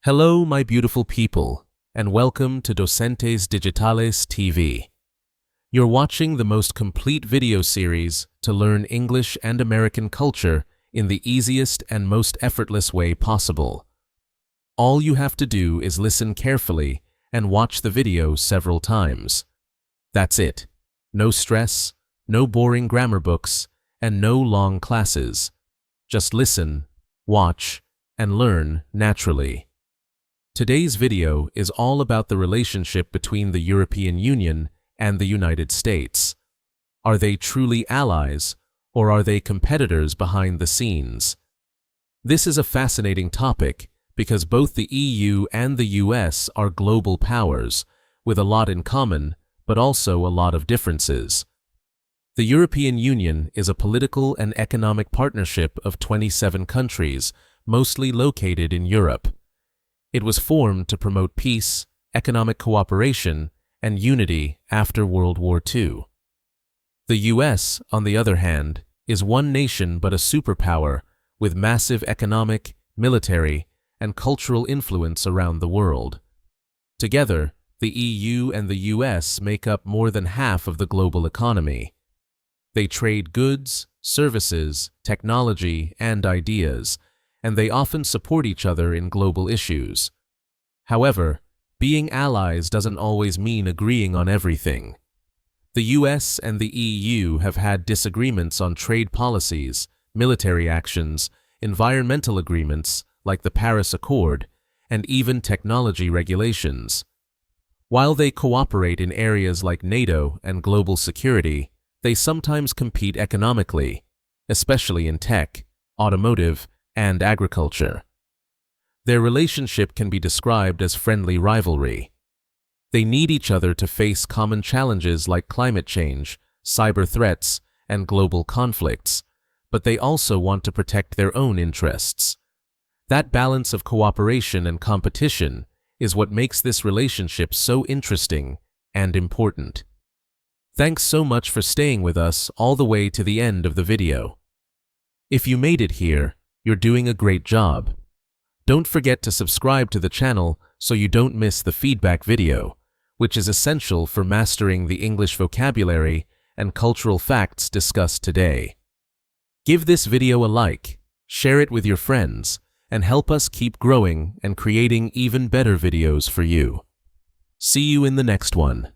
Hello, my beautiful people, and welcome to Docentes DigitalesTV. You're watching the most complete video series to learn English and American culture in the easiest and most effortless way possible. All you have to do is listen carefully and watch the video several times. That's it. No stress, no boring grammar books, and no long classes. Just listen, watch, and learn naturally. Today's video is all about the relationship between the European Union and the United States. Are they truly allies, or are they competitors behind the scenes? This is a fascinating topic because both the EU and the US are global powers, with a lot in common, but also a lot of differences. The European Union is a political and economic partnership of 27 countries, mostly located in Europe. It was formed to promote peace, economic cooperation, and unity after World War II. The US, on the other hand, is one nation but a superpower with massive economic, military, and cultural influence around the world. Together, the EU and the US make up more than half of the global economy. They trade goods, services, technology, and ideas, and they often support each other in global issues. However, being allies doesn't always mean agreeing on everything. The US and the EU have had disagreements on trade policies, military actions, environmental agreements like the Paris Accord, and even technology regulations. While they cooperate in areas like NATO and global security, they sometimes compete economically, especially in tech, automotive, and agriculture. Their relationship can be described as friendly rivalry. They need each other to face common challenges like climate change, cyber threats, and global conflicts, but they also want to protect their own interests. That balance of cooperation and competition is what makes this relationship so interesting and important. Thanks so much for staying with us all the way to the end of the video. If you made it here, you're doing a great job. Don't forget to subscribe to the channel so you don't miss the feedback video, which is essential for mastering the English vocabulary and cultural facts discussed today. Give this video a like, share it with your friends, and help us keep growing and creating even better videos for you. See you in the next one.